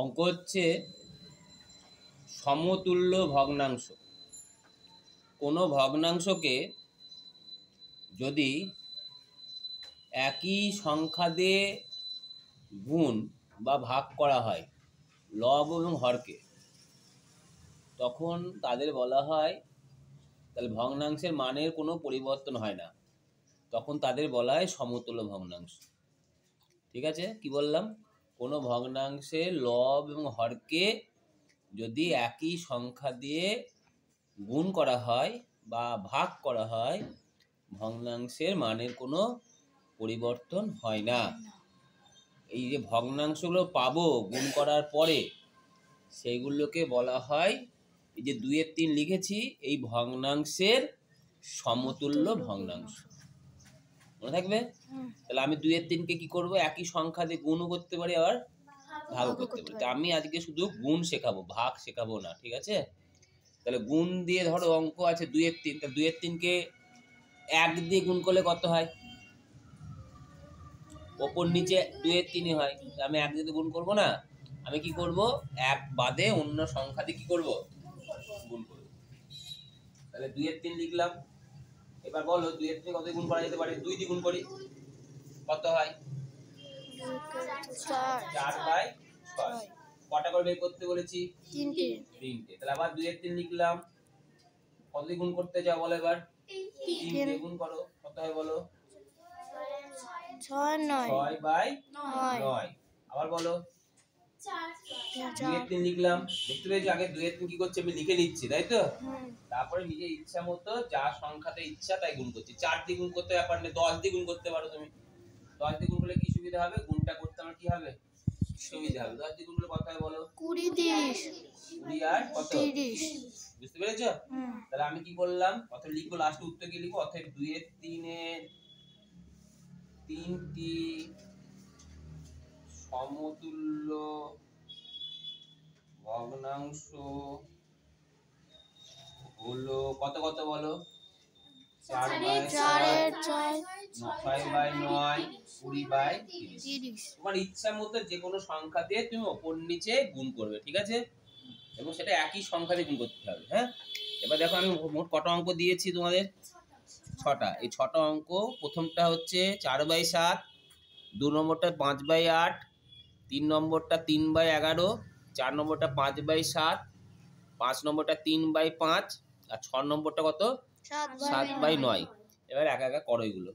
অঙ্ক হচ্ছে সমতুল্য ভগ্নাংশ। কোনো ভগ্নাংশকে যদি একই সংখ্যা দিয়ে গুণ বা ভাগ করা হয় লব এবং হরকে, তখন তাদের বলা হয়, তাহলে ভগ্নাংশের মানের কোনো পরিবর্তন হয় না, তখন তাদের বলা হয় সমতুল্য ভগ্নাংশ। ঠিক আছে, কি বললাম? কোনো ভগ্নাংশে লব এবং হরকে যদি একই সংখ্যা দিয়ে গুণ করা হয় বা ভাগ করা হয়, ভগ্নাংশের মানের কোনো পরিবর্তন হয় না। এই যে ভগ্নাংশগুলো পাবো গুণ করার পরে, সেইগুলোকে বলা হয়, এই যে 2-এর 3 লিখেছি, এই ভগ্নাংশের সমতুল্য ভগ্নাংশ। মনে থাকবে? তাহলে আমি 2-এর 3কে কি করব? একই সংখ্যা দিয়ে গুণও করতে পারি, আবার ভাগও করতে পারি। তো আমি আজকে শুধু গুণ শেখাবো, ভাগ শেখাবো না। ঠিক আছে? তাহলে গুণ দিয়ে ধরো অঙ্ক আছে 2-এর 3, তাহলে 2-এর 3কে 1 দিয়ে গুণ করলে কত হয়? ওপর নিচে 2-এর 3 হয়। আমি 1 দিয়ে গুণ করব না, আমি কি করব? 1 বাদে অন্য সংখ্যা দিয়ে কি করব? গুণ করব। তাহলে 2-এর 3 লিখলাম। এবার বলো 2-এর 3 কত গুণ করা যেতে পারে? 2 দিয়ে গুণ করি, কত হয়? 4/6। কটা করে বের করতে বলেছি? 3টে। তাহলে আবার 2-এর 3 লিখলাম। কত দিয়ে গুণ করতে যাও বলো এবার? 3 দিয়ে গুণ করো, কত হয় বলো? 6/9। আবার বলো 2-এর 3 লিখলাম। দেখতে পেয়েছো? আগে 2-এর 3 কি করছে আমি লিখে নিচ্ছি, তাই তো? তারপরে নিজের ইচ্ছা মতো যা সংখ্যাতে ইচ্ছা তাই গুণ করছি। 4 দিয়ে গুণ করতে ব্যাপার নেই, 10 দিয়ে গুণ করতে পারো তুমি। 10 দিয়ে গুণ করলে কি সুবিধা হবে? গুণটা করতে আমার কি হবে? সুবিধা হবে। 10 দিয়ে গুণ করলে কত হয় বলো? 20 আর কত? 30। বুঝতে পেরেছো? তাহলে আমি কি করলাম? কত লিখবো? লাস্টে উত্তর কি লিখবো? অতএব 2-এর 3টি সমতুল্য ভগ্নাংশ হলো কত কত বলো? 4/6, 6/9, 20/30। তোমার ইচ্ছা মতো যে কোনো সংখ্যা দিয়ে তুমি ওপর নিচে গুণ করবে। ঠিক আছে? এবং সেটা একই সংখ্যা দিয়ে গুণ করতে হবে। হ্যাঁ, এবার দেখো আমি মোট কটা অঙ্ক দিয়েছি তোমাদের? 6টা। এই 6টা অঙ্ক, প্রথমটা হচ্ছে 4/7, 2 নম্বরটা 5/8, 3 নম্বরটা 3/11, 4 নম্বরটা 5/7, 5 নম্বরটা 3/5 আর 6 নম্বরটা কত? 7/9। এবার একা একা করো এগুলো।